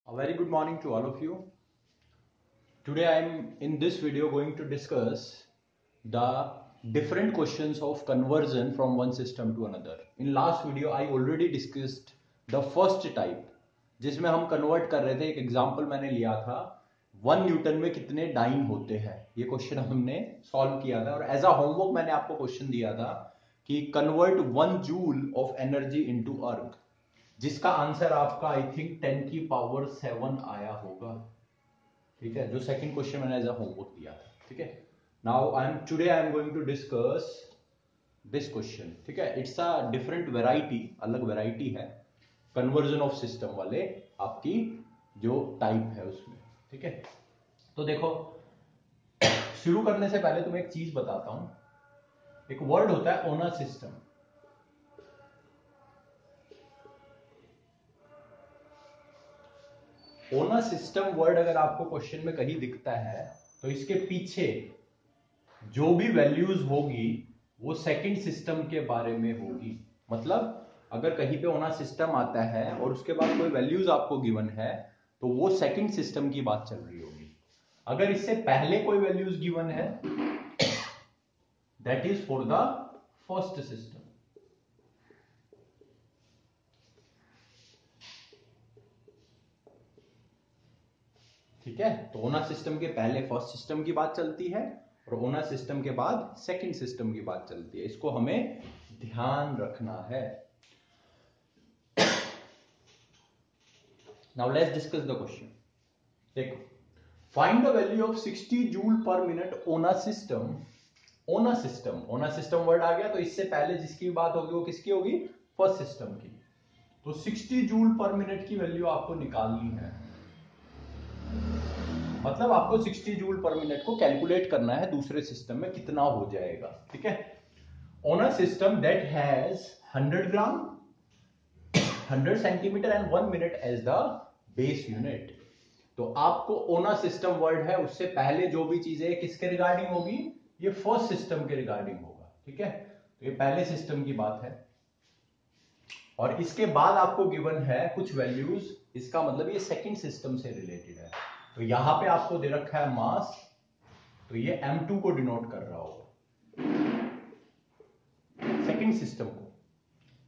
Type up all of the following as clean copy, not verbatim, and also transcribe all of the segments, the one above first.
A very good morning to all of you. Today I am in this video going to discuss the different questions of conversion from one system to another. In last video I already discussed the first type जिसमें हम convert कर रहे थे. एक example मैंने लिया था 1 Newton में कितने डाइन होते हैं. ये क्वेश्चन हमने सॉल्व किया था और एज अ होमवर्क मैंने आपको क्वेश्चन दिया था कि convert 1 joule of energy into erg, जिसका आंसर आपका आई थिंक 10 की पावर 7 आया होगा. ठीक है, जो सेकंड क्वेश्चन मैंने एज अ होमवर्क दिया था. ठीक है, now I am going to discuss this question. ठीक है, इट्स अ डिफरेंट वेराइटी, अलग वेराइटी है कन्वर्जन ऑफ सिस्टम वाले आपकी जो टाइप है उसमें. ठीक है, तो देखो शुरू करने से पहले तुम्हें एक चीज बताता हूं. एक वर्ड होता है ओना सिस्टम. ओना सिस्टम वर्ड अगर आपको क्वेश्चन में कहीं दिखता है तो इसके पीछे जो भी वैल्यूज होगी वो सेकंड सिस्टम के बारे में होगी. मतलब अगर कहीं पे ओना सिस्टम आता है और उसके बाद कोई वैल्यूज आपको गिवन है तो वो सेकंड सिस्टम की बात चल रही होगी. अगर इससे पहले कोई वैल्यूज गिवन है that is for the first system. ठीक है, तो ओना सिस्टम के पहले फर्स्ट सिस्टम की बात चलती है और ओना सिस्टम के बाद सेकंड सिस्टम की बात चलती है. इसको हमें ध्यान रखना है. Now let's discuss the question. देखो, find the value of 60 joule per minute on a system. On a system, on a system word आ गया तो इससे पहले जिसकी बात होगी वो किसकी होगी? फर्स्ट सिस्टम की. तो 60 जूल पर मिनट की वैल्यू आपको निकालनी है. मतलब आपको 60 जूल पर मिनट को कैलकुलेट करना है दूसरे सिस्टम में कितना हो जाएगा. ठीक है, on a system that has 100 gram, 100 centimetre and 1 minute as the base unit. तो आपको ओना सिस्टम वर्ड है उससे पहले जो भी चीजें किसके रिगार्डिंग होगी? ये फर्स्ट सिस्टम के रिगार्डिंग होगा. ठीक है, तो ये पहले सिस्टम की बात है और इसके बाद आपको गिवन है कुछ वैल्यूज. इसका मतलब ये सेकंड सिस्टम से रिलेटेड है. तो यहां पे आपको दे रखा है मास, तो ये m2 को डिनोट कर रहा होगा सेकंड सिस्टम को.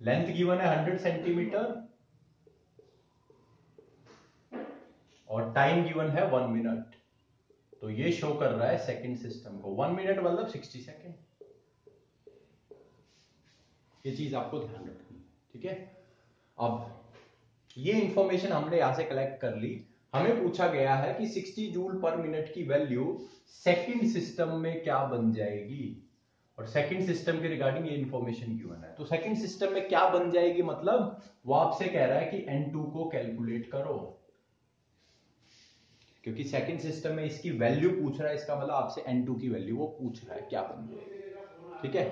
लेंथ गिवन है 100 सेंटीमीटर और टाइम गिवन है 1 मिनट. तो ये शो कर रहा है सेकंड सिस्टम को. 1 मिनट मतलब 60 सेकेंड. ये चीज आपको ध्यान रखनी है. ठीक है, अब ये इंफॉर्मेशन हमने यहां से कलेक्ट कर ली. हमें पूछा गया है कि 60 जूल पर मिनट की वैल्यू सेकंड सिस्टम में क्या बन जाएगी और सेकंड सिस्टम के रिगार्डिंग ये इंफॉर्मेशन गिवन है. तो सेकंड सिस्टम में क्या बन जाएगी मतलब वो आपसे कह रहा है कि N2 को कैलकुलेट करो, क्योंकि सेकंड सिस्टम में इसकी वैल्यू पूछ रहा है. इसका मतलब आपसे N2 की वैल्यू वो पूछ रहा है क्या बन जाएगी. ठीक है,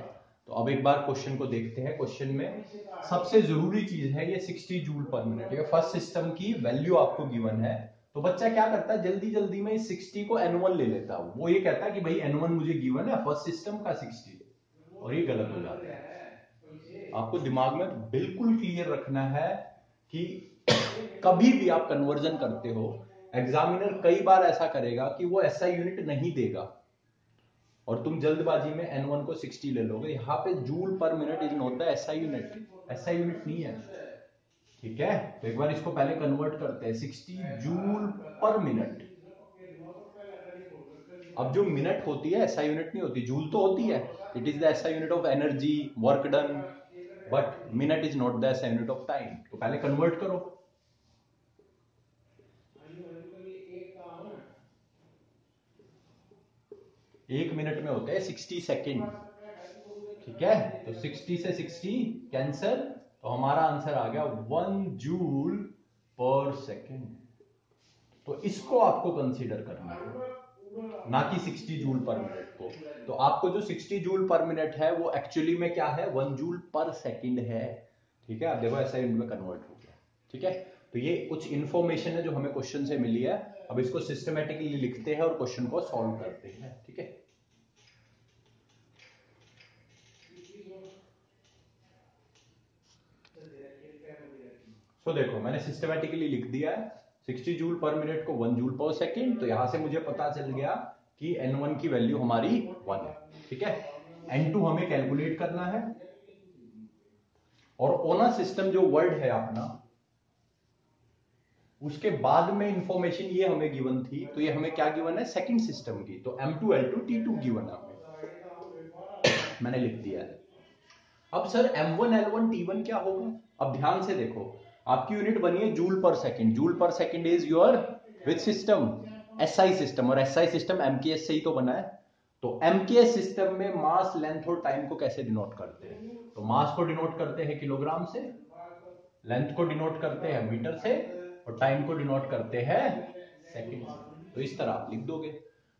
तो अब एक बार क्वेश्चन को देखते हैं. क्वेश्चन में सबसे जरूरी चीज है ये 60 जूल पर मिनट. ये फर्स्ट सिस्टम की वैल्यू आपको गिवन है. तो बच्चा क्या करता है, जल्दी जल्दी में 60 को N1 ले लेता है. वो ये कहता है कि भाई N1 मुझे गिवन है फर्स्ट सिस्टम का 60, और ये गलत हो जाता है. आपको दिमाग में बिल्कुल क्लियर रखना है कि कभी भी आप कन्वर्जन करते हो, एग्जामिनर कई बार ऐसा करेगा कि वो ऐसा यूनिट नहीं देगा और तुम जल्दबाजी में N1 को 60 ले लोगे. यहां पे joule per minute is not the SI unit, SI unit नहीं है. ठीक है, तो एक बार इसको पहले कन्वर्ट करते हैं. 60 जूल पर मिनट. अब जो मिनट होती है SI यूनिट नहीं होती, जूल तो होती है. It is the SI unit of energy, work done, but minute is not the SI unit of time. तो पहले कन्वर्ट करो. एक मिनट में होते हैं 60 सेकेंड. ठीक है, तो 60 से 60 कैंसल, तो हमारा आंसर आ गया 1 जूल पर सेकेंड. तो इसको आपको कंसीडर करना है, ना कि 60 जूल पर मिनट को. तो आपको जो 60 जूल पर मिनट है वो एक्चुअली में क्या है? 1 जूल पर सेकेंड है. ठीक है, आप देखो ऐसा यूनिट में कन्वर्ट हो गया. ठीक है, तो ये कुछ इंफॉर्मेशन है जो हमें क्वेश्चन से मिली है. अब इसको सिस्टमेटिकली लिखते हैं और क्वेश्चन को सॉल्व करते हैं. ठीक है, तो देखो मैंने सिस्टमेटिकली लिख दिया है. 60 जूल पर मिनट को 1 जूल पर सेकेंड। तो यहां से मुझे पता चल गया कि N1 की वैल्यू हमारी 1 है। ठीक है, N2 हमें कैलकुलेट करना है। और ओना सिस्टम जो वर्ड है अपना, उसके बाद में इंफॉर्मेशन ये हमें गिवन थी, तो ये हमें क्या गिवन है, सेकंड सिस्टम की। तो M2 L2 T2 गिवन है हमें, मैंने लिख दिया है। अब सर M1 L1 T1 क्या होगा? अब ध्यान से देखो, आपकी यूनिट बनी है जूल पर सेकंड। जूल पर second is your which system? SI system. और SI सिस्टम MKS से ही तो बना है। तो MKS सिस्टम में मास, लेंथ और टाइम को कैसे डिनोट करते हैं? तो मास को डिनोट करते हैं किलोग्राम से, लेंथ को डिनोट करते हैं मीटर से, और टाइम को डिनोट करते हैं सेकंड से। तो इस तरह आप लिख दोगे।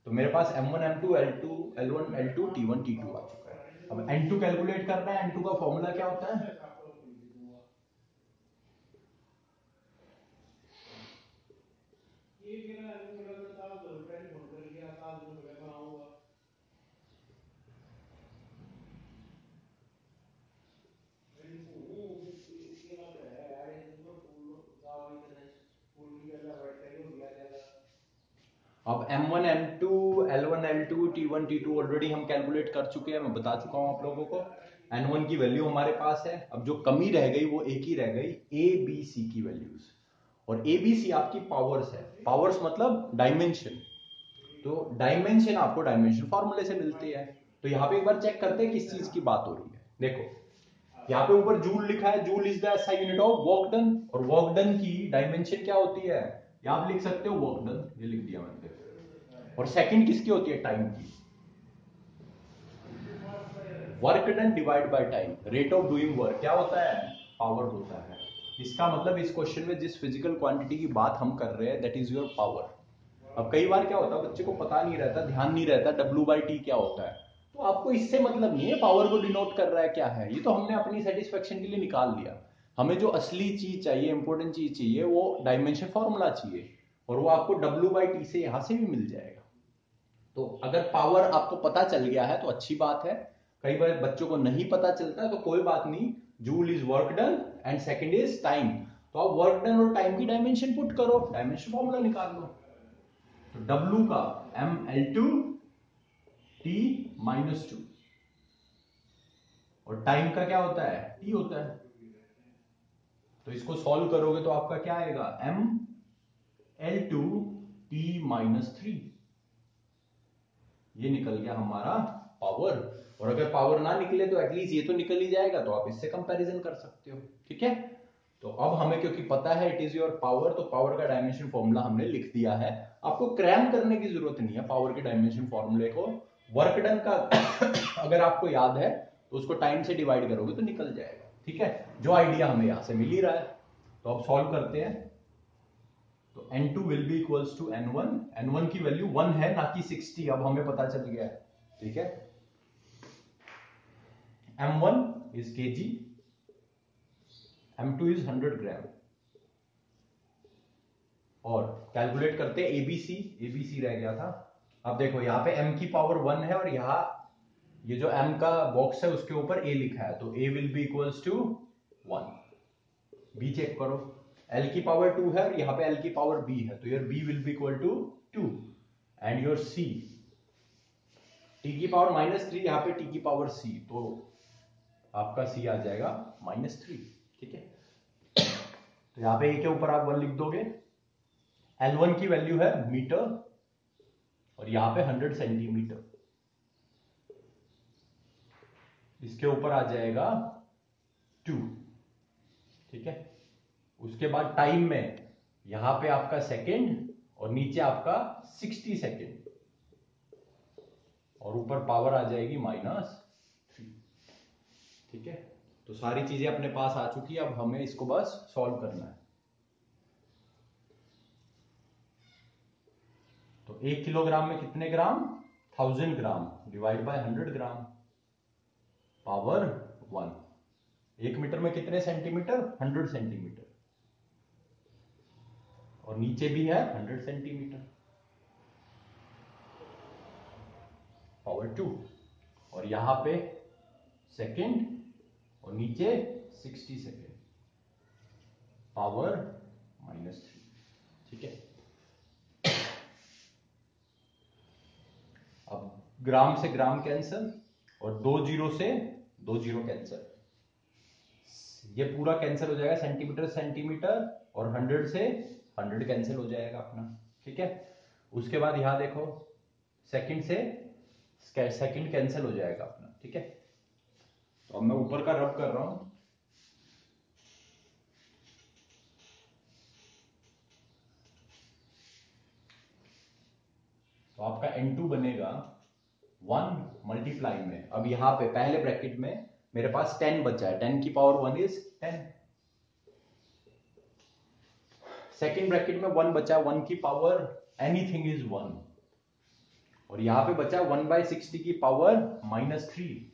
तो मेरे पास M1 M2 L2 L1 L2 T1 T2 आ चुका है। अब N2 कैलकुलेट करना है। N2 का फॉर्मूला क्या होता है? अब M1 M2 L1 L2 T1 T2 already हम कैलकुलेट कर चुके हैं, मैं बता चुका हूं आप लोगों को। N1 की वैल्यू हमारे पास है। अब जो कमी रह गई वो एक ही रह गई, A B C की वैल्यूज। और A B C आपकी पावर्स है। पावर्स मतलब डायमेंशन। तो डायमेंशन आपको डायमेंशन फॉर्मूले से मिलती है। तो यहाँ पे एक बार चेक करते हैं किस चीज की बात हो रही है। देखो यहाँ पे ऊपर जूल लिखा है, joule is the SI unit of work done. और वर्क डन की डायमेंशन क्या होती है? यहाँ आप लिख सकते हो वर्क डन, ये लिख दिया मैंने। और सेकंड किसकी होती है? टाइम की। Work done divide by time, rate of doing work क्या होता है? पावर होता है। इसका मतलब इस क्वेश्चन में जिस फिजिकल क्वांटिटी की बात हम कर रहे हैं, दैट इज योर पावर। अब कई बार क्या होता है, बच्चे को पता नहीं रहता, ध्यान नहीं रहता W/T क्या होता है। तो आपको इससे मतलब नहीं है पावर को डिनोट कर रहा है क्या है, ये तो हमने अपनी सेटिस्फेक्शन के लिए निकाल लिया। हमें जो असली चीज चाहिए, इंपॉर्टेंट चीज चाहिए, वो डायमेंशन फॉर्मूला चाहिए। और वो आपको W/T से यहां से भी मिल जाएगा। तो अगर पावर आपको पता चल गया है तो अच्छी बात है। कई बार बच्चों को नहीं पता चलता, तो कोई बात नहीं। Joule is work done and second is time. तो आप वर्क डन और टाइम की डायमेंशन पुट करो, डायमेंशन फॉर्मूला निकाल लो। तो W का ML2 T-2, और टाइम का क्या होता है? T होता है। तो इसको सॉल्व करोगे तो आपका क्या आएगा? ML2 T-3। ये निकल गया हमारा पावर। और अगर पावर ना निकले तो एटलीस्ट ये तो निकल ही जाएगा, तो आप इससे कंपैरिजन कर सकते हो। ठीक है, तो अब हमें क्योंकि पता है इट इज योर पावर, तो पावर का डायमेंशन फॉर्मूला हमने लिख दिया है। आपको क्रैम करने की जरूरत नहीं है पावर के डायमेंशन फॉर्मूले को। वर्क डन का अगर आपको याद है तो उसको टाइम से डिवाइड करोगे तो निकल जाएगा। ठीक है, जो आइडिया हमें यहां से मिल ही रहा है। तो अब सॉल्व करते हैं। तो N2 will be equals to N1। N1 की वैल्यू 1 है, ना कि 60। अब हमें पता चल गया है। ठीक है, M1 is kg, M2 is 100 ग्राम। और कैलकुलेट करते हैं एबीसी। एबीसी रह गया था। अब देखो यहाँ पे m की पावर 1 है, और यहाँ ये जो m का बॉक्स है उसके ऊपर a लिखा है, तो a will be equals to 1। b check करो, l की पावर 2 है और यहाँ पे l की पावर b है, तो your b will be equal to 2। And your c, t की पावर -3, यहाँ पे t की पावर c, तो आपका c आ जाएगा -3। ठीक है, तो यहाँ पे a के ऊपर आप 1 लिख दोगे। L1 की वैल्यू है मीटर, और यहां पे 100 सेंटीमीटर। इसके ऊपर आ जाएगा 2। ठीक है, उसके बाद टाइम में यहां पे आपका सेकंड, और नीचे आपका 60 सेकंड, और ऊपर पावर आ जाएगी -3। ठीक है, तो सारी चीजें अपने पास आ चुकी है। अब हमें इसको बस सॉल्व करना है। तो 1 किलोग्राम में कितने gram? 1000 gram divide by 100 gram, power 1। 1 metre में कितने सेंटीमीटर? 100 सेंटीमीटर। और नीचे भी है 100 सेंटीमीटर, पावर 2। और यहां पे सेकंड, और नीचे 60 सेकंड, पावर -3। ठीक है। ग्राम से ग्राम कैंसिल और 2 जीरो से 2 जीरो कैंसिल, ये पूरा कैंसिल हो जाएगा, सेंटीमीटर सेंटीमीटर, और 100 से 100 कैंसिल हो जाएगा अपना। ठीक है, उसके बाद यहां देखो सेकंड से सेकंड कैंसिल हो जाएगा अपना। ठीक है, तो अब मैं ऊपर का रब कर रहा हूं, तो आपका N2 बनेगा 1 मल्टीप्लाई में, अब यहां पे पहले ब्रैकेट में मेरे पास 10 बचा है, 10 की पावर 1 इज 10, सेकेंड ब्रैकेट में 1 बचा, 1 की पावर एनीथिंग इज 1, और यहां पे बचा 1/60 की पावर -3।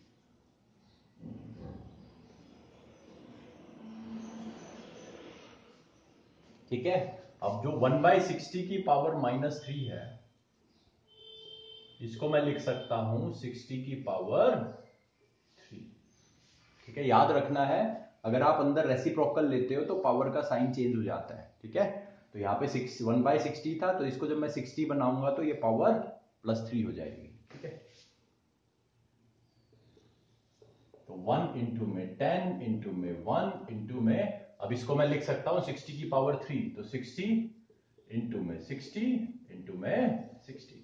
ठीक है, अब जो 1/60 की पावर -3 है, इसको मैं लिख सकता हूं 60 की पावर 3। ठीक है, याद रखना है, अगर आप अंदर रेसिप्रोकल लेते हो तो पावर का साइन चेंज हो जाता है। ठीक है, तो यहाँ पे 1/60 था, तो इसको जब मैं 60 बनाऊंगा तो ये पावर +3 हो जाएगी। ठीक है, तो 1 इंटू में 10 इंटू में 1 इंटू में, अब इसको मैं लिख सकता हूं 60 की पावर 3, तो 60 इंटू में 60 इंटू में 60,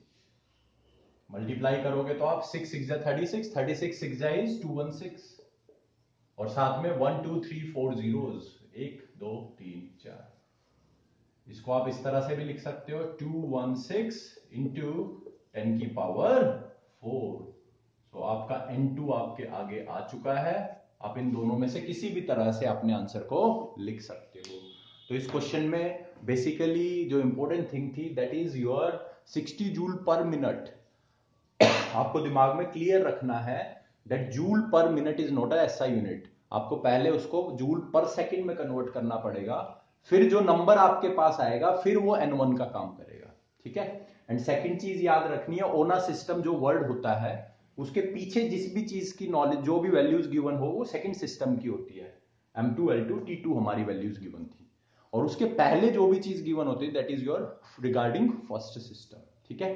मल्टीप्लाई करोगे तो आप 6 6 36, 36 6 इज 216, और साथ में 1 2 3 4 जीरोस, 1 2 3 4, इसको आप इस तरह से भी लिख सकते हो 216 इंटू 10 की पावर 4। तो आपका N2 आपके आगे आ चुका है, आप इन दोनों में से किसी भी तरह से अपने आंसर को लिख सकते हो। तो इस क्वेश्चन में बेसिकली जो इंपॉर्टेंट थिंग थी that is your 60 joule per minute. आपको दिमाग में क्लियर रखना है that joule per minute is not a SI unit, आपको पहले उसको जूल पर सेकंड में कन्वर्ट करना पड़ेगा, फिर जो नंबर आपके पास आएगा फिर वो N1 का काम करेगा। ठीक है, एंड सेकंड चीज याद रखनी है, ओना सिस्टम जो वर्ड होता है उसके पीछे जिस भी चीज की नॉलेज, जो भी वैल्यूज गिवन हो, वो सेकंड सिस्टम की होती है। M2 L2 T2 हमारी वैल्यूज गिवन थी, और उसके पहले जो भी चीज गिवन होती है that is your regarding first system. ठीक है,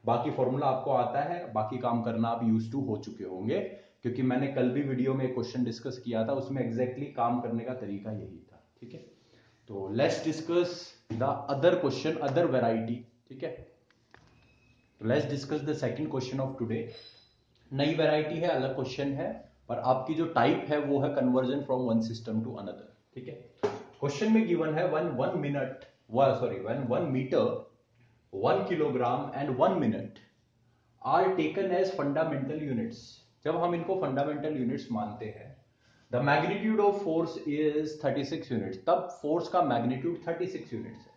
बाकी फॉर्मूला आपको आता है, बाकी काम करना आप यूज टू हो चुके होंगे, क्योंकि मैंने कल भी वीडियो में एक क्वेश्चन डिस्कस किया था, उसमें एग्जैक्टली काम करने का तरीका यही था। ठीक है, तो let's discuss the other question, other variety. ठीक है, तो let's discuss the second question of today. नई वेराइटी है, अलग क्वेश्चन है, पर आपकी जो टाइप है वो है conversion from one system to another. ठीक है, क्वेश्चन में गिवन है one minute, one 1 metre, 1 kilogram and 1 minute are taken as fundamental units. जब हम इनको फंडामेंटल यूनिट्स मानते हैं, the magnitude of force is 36 units, तब फोर्स का मैग्नीट्यूड 36 यूनिट्स है।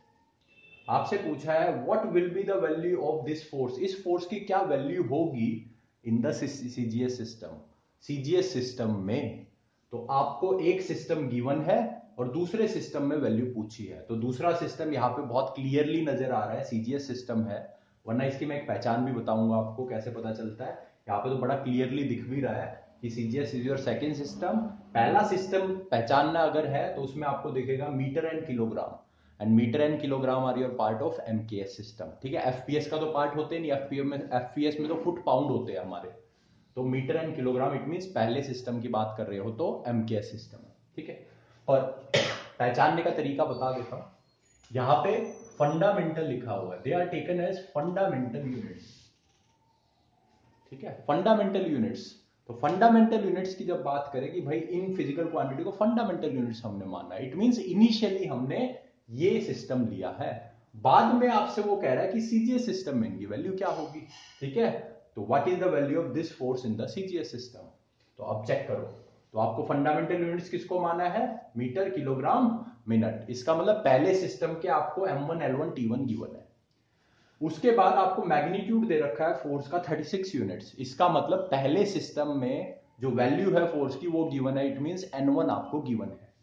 आपसे पूछा है what will be the value of this force, इस फोर्स की क्या वैल्यू होगी in the CGS system, CGS system में। तो आपको एक सिस्टम गिवन है और दूसरे सिस्टम में वैल्यू पूछी है, तो दूसरा सिस्टम यहाँ पे बहुत क्लियरली नजर आ रहा है, सीजीएस सिस्टम है, वरना इसकी मैं एक पहचान भी बताऊंगा आपको कैसे पता चलता है। यहाँ पे तो बड़ा क्लियरली दिख भी रहा है कि CGS is your second system. पहला सिस्टम पहचानना अगर है तो उसमें आपको दिखेगा metre and kilogram, and metre and kilogram are your part of MKS system. ठीक है, एफपीएस का तो पार्ट होते नहीं, एफपीएस में तो फुट पाउंड होते हैं हमारे, तो metre and kilogram it means पहले सिस्टम की बात कर रहे हो तो एमकेएस सिस्टम है। ठीक है, और पहचानने का तरीका बता देता हूं, यहां पे फंडामेंटल लिखा हुआ है, they are taken as fundamental units. ठीक है, फंडामेंटल यूनिट्स, तो फंडामेंटल यूनिट्स की जब बात करें कि भाई इन फिजिकल क्वांटिटी को फंडामेंटल यूनिट्स हमने माना है, इट मींस इनिशियली हमने ये सिस्टम लिया है, बाद में आपसे वो कह रहा है कि सीजीएस सिस्टम में इनकी वैल्यू क्या होगी। ठीक है, तो what is the value of this force in the CGS system, तो अब चेक करो, तो आपको फंडामेंटल यूनिट्स किसको माना है, मीटर किलोग्राम मिनट, इसका मतलब पहले सिस्टम के आपको M1 L1 T1 गिवन है, उसके बाद आपको मैग्नीट्यूड दे रखा है फोर्स का 36 यूनिट्स, इसका मतलब पहले सिस्टम में जो वैल्यू है फोर्स की वो गिवन है, इट मींस N1 आपको गिवन है,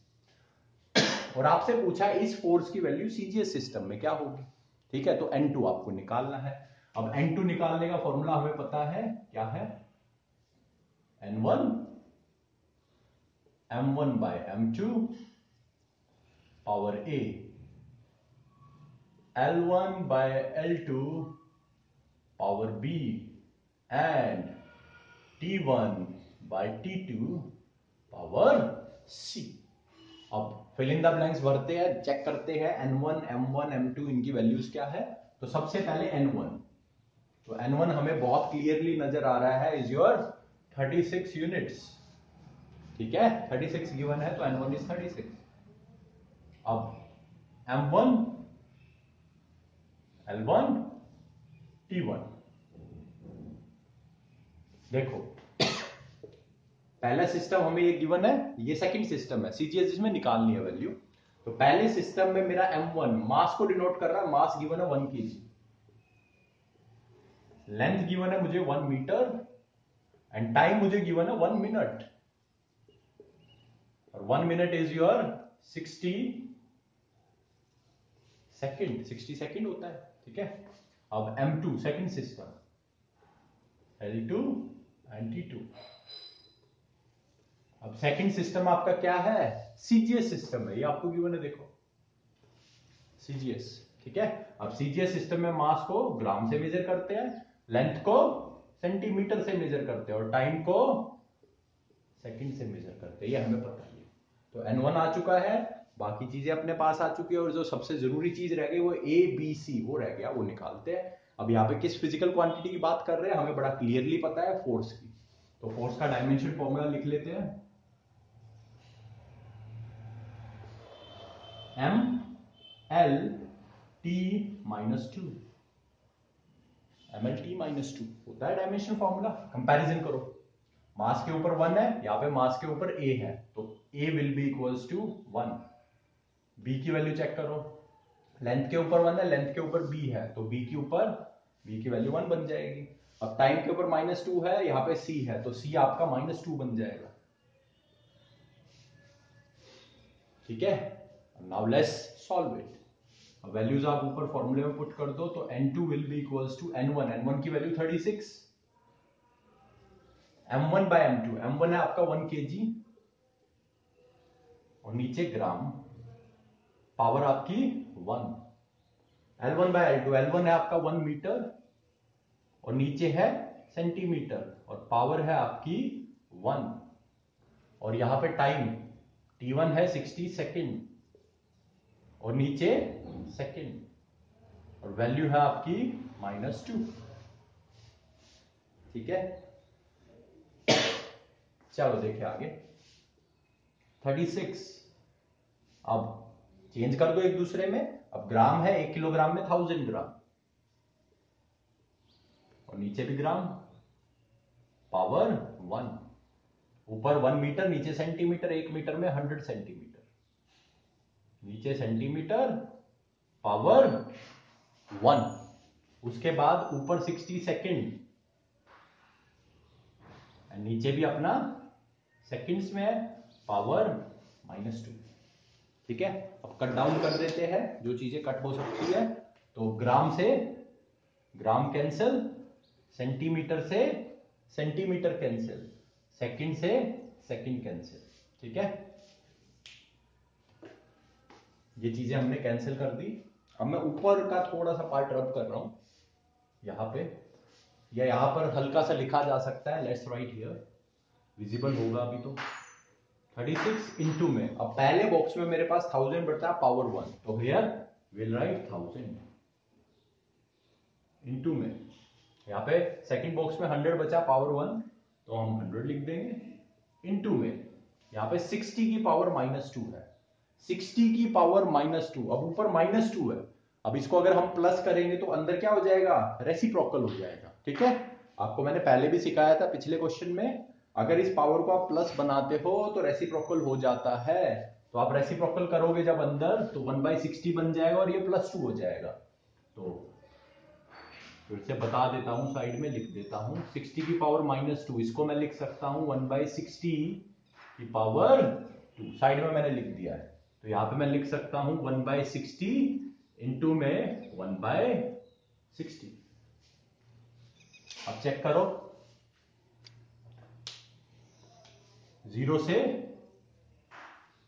और आपसे पूछा है इस फोर्स की वैल्यू सीजीएस सिस्टम में क्या होगी। ठीक है, तो N2 आपको निकालना है। अब N2 निकालने का फॉर्मूला हमें पता है, क्या है, N1 M1 by M2 power A, L1 by L2 power B and T1 by T2 power C। अब फिल इन द ब्लैंक्स भरते हैं, चेक करते हैं N1, M1, M2 इनकी वैल्यूज क्या है। तो सबसे पहले N1, तो N1 हमें बहुत क्लियरली नजर आ रहा है, इज योर 36 यूनिट्स। ठीक है, 36 गिवन है तो N1 इज 36। अब M1, L1, T1 देखो, पहला सिस्टम हमें ये गिवन है, ये सेकंड सिस्टम है, सीजीएस इसमें निकालनी है वैल्यू। तो पहले सिस्टम में मेरा M1 मास को डिनोट कर रहा है, मास गिवन है 1 kg, लेंथ गिवन है मुझे 1 मीटर एंड टाइम मुझे गिवन है 1 मिनट, और 1 minute is your 60 second, 60 second होता है। ठीक है, अब M2 second system, L2 and T2। अब सेकंड सिस्टम आपका क्या है, सीजीएस सिस्टम है, ये आपको गिवन है, देखो सीजीएस। ठीक है, अब सीजीएस सिस्टम में मास को ग्राम से मेजर करते हैं, लेंथ को सेंटीमीटर से मेजर करते हैं और टाइम को सेकंड से मेजर करते हैं, ये हमें पता है। तो N1 आ चुका है, बाकी चीजें अपने पास आ चुकी है, और जो सबसे जरूरी चीज रह गई वो ABC, वो रह गया, वो निकालते हैं। अब यहाँ पे किस फिजिकल क्वांटिटी की बात कर रहे हैं, हमें बड़ा क्लियरली पता है, फोर्स की। तो फोर्स का डायमेंशन फॉर्मूला लिख लेते हैं, MLT-2, MLT-2 होता है डायमेंशन फॉर्मूला। कंपैरिजन करो, मास के ऊपर 1 है, यहाँ पे मास के ऊपर A है, तो A will be equals to 1। B की वैल्यू चेक करो, लेंथ के ऊपर 1 है, लेंथ के ऊपर B है, तो B के ऊपर B की वैल्यू 1 बन जाएगी। अब टाइम के ऊपर -2 है, यहाँ पे C है, तो C आपका -2 बन जाएगा। ठीक है, नाउ लेट्स सॉल्व इट। अब वैल्यूज आप ऊपर फॉर्मूले में पुट कर दो, तो N2 will be equals to N1, N1 की value 36, M1 by M2, M1 है आपका 1 kg और नीचे ग्राम, पावर आपकी 1, L1 by L2, L1 है आपका 1 मीटर और नीचे है सेंटीमीटर और पावर है आपकी 1, और यहां पे टाइम T1 है 60 सेकेंड और नीचे सेकेंड और वैल्यू है आपकी -2। ठीक है, चलो देखिए आगे 36। अब चेंज कर दो एक दूसरे में, अब ग्राम है, 1 किलोग्राम में 1000 ग्राम और नीचे भी ग्राम, पावर 1, ऊपर 1 मीटर, नीचे सेंटीमीटर, 1 मीटर में 100 सेंटीमीटर, नीचे सेंटीमीटर, पावर 1, उसके बाद ऊपर 60 सेकेंड नीचे भी अपना सेकंड्स में है, पावर -2। ठीक है, अब कट डाउन कर देते हैं, जो चीजें कट हो सकती है। तो ग्राम से ग्राम कैंसिल, सेंटीमीटर से सेंटीमीटर कैंसिल, सेकंड से सेकंड कैंसिल। ठीक है, ये चीजें हमने कैंसिल कर दी। अब मैं ऊपर का थोड़ा सा पार्ट रब कर रहा हूं यहां पे, या यहां पर हल्का सा लिखा जा सकता है, लेट्स राइट हियर, विजिबल होगा अभी तो 36 इंटू में, अब पहले बॉक्स में मेरे पास 1000 बचा पावर 1, तो हियर विल राइट 1000 इंटू में, यहाँ पे सेकंड बॉक्स में 100 बचा पावर 1, तो हम 100 लिख देंगे, इंटू में यहाँ पे 60 की पावर -2 है, 60 की पावर -2, अब ऊपर -2 है, अब इसको अगर हम प्लस करेंगे तो अंदर क्या हो जाएगा, रेसिप्रोकल हो जाएगा। ठीक है, आपको मैंने पहले भी सिखाया था पिछले क्वेश्चन में, अगर इस पावर को आप प्लस बनाते हो तो रेसिप्रोकल हो जाता है, तो आप रेसिप्रोकल करोगे जब अंदर, तो 1/60 बन जाएगा और ये +2 हो जाएगा। तो फिर से बता देता हूं, साइड में लिख देता हूं, 60 की पावर -2, इसको मैं लिख सकता हूं 1/60 की पावर 2, साइड में मैंने लिख दिया है, तो यहां पे मैं लिख सकता हूं 1/60 इंटू में 1/60। अब चेक करो, 0 से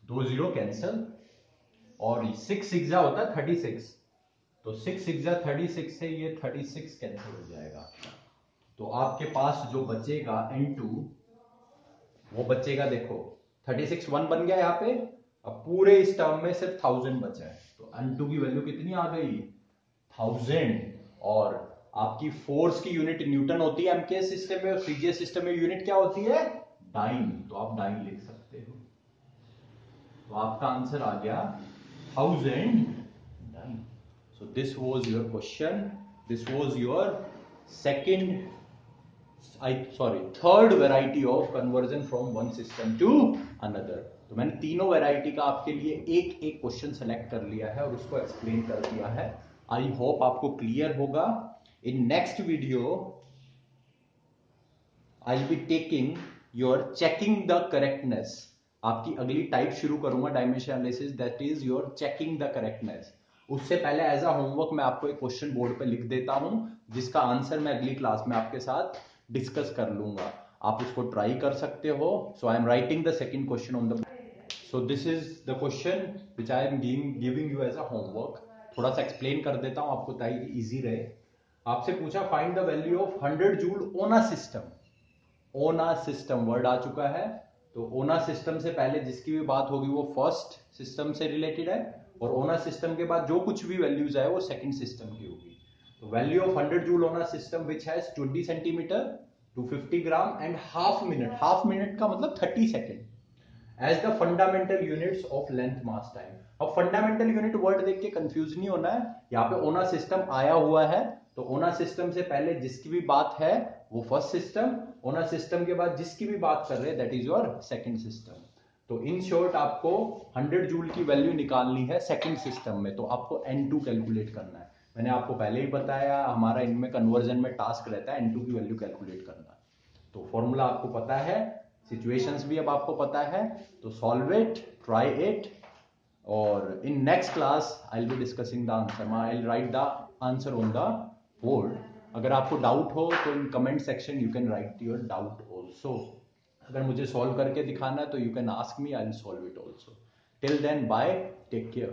2 0 कैंसल, और 6 6 होता है 36, तो 6 6 36 से ये 36 कैंसिल हो जाएगा। तो आपके पास जो बचेगा N2 वो बचेगा, देखो 36 1 बन गया यहाँ पे। अब पूरे इस टर्म में सिर्फ 1000 बचा है, तो N2 की वैल्यू कितनी आ गई 1000। और आपकी फोर्स की यूनिट न्यूटन होती है एमकेएस सिस्टम में, और सीजीएस सिस्टम में यूनिट क्या होती है डाइन, तो आप डाइन लिख सकते हो। तो आपका आंसर आ गया 1000 dyne. So this was your question, this was your third variety of conversion from one system to another. तो मैंने तीनों वेराइटी का आपके लिए एक एक क्वेश्चन सेलेक्ट कर लिया है और उसको एक्सप्लेन कर दिया है। आई होप आपको क्लियर होगा। In next video I will be taking your checking the correctness. आपकी अगली टाइप शुरू करूंगा dimension analysis, that is your checking the correctness. उससे पहले एज अ होमवर्क मैं आपको एक क्वेश्चन बोर्ड पे लिख देता हूं, जिसका आंसर मैं अगली क्लास में आपके साथ डिस्कस कर लूंगा। आप उसको ट्राई कर सकते हो। So I am writing the second question on the, so this is the question which I am giving you as a homework. थोड़ा सा एक्सप्लेन कर देता हूं आपको ताकि इजी रहे। आपसे पूछा find the value of 100 joule on a system. On a system word आ चुका है, तो ओना सिस्टम से पहले जिसकी भी बात होगी वो फर्स्ट सिस्टम से रिलेटेड है, और ओना सिस्टम के बाद जो कुछ भी वैल्यूज है वो सेकंड सिस्टम की होगी। तो value of 100 joule on a system which has 20 centimetre to 50 gram and half minute का मतलब 30 second as the fundamental units of length mass time. अब फंडामेंटल यूनिट वर्ड देख के कंफ्यूज नहीं होना है, यहाँ पे ओना सिस्टम आया हुआ है, तो ओना सिस्टम से पहले जिसकी भी बात है वो फर्स्ट सिस्टम, ओना सिस्टम के बाद जिसकी भी बात कर रहे हैं that is your second system. तो इन शॉर्ट आपको 100 जूल की वैल्यू निकालनी है सेकंड सिस्टम में, तो आपको N2 कैलकुलेट करना है। मैंने आपको पहले ही बताया हमारा इनमें कन्वर्जन में टास्क रहता है N2 की वैल्यू कैलकुलेट करना। तो फॉर्मूला आपको पता है, सिचुएशंस भी अब आपको पता है, तो सॉल्व इट, ट्राई इट, और in next class I will be discussing the answer. I will write the answer on the board. अगर आपको डाउट हो तो in comment section you can write your doubt also. अगर मुझे solve करके दिखाना है तो you can ask me, I will solve it also. Till then bye, take care.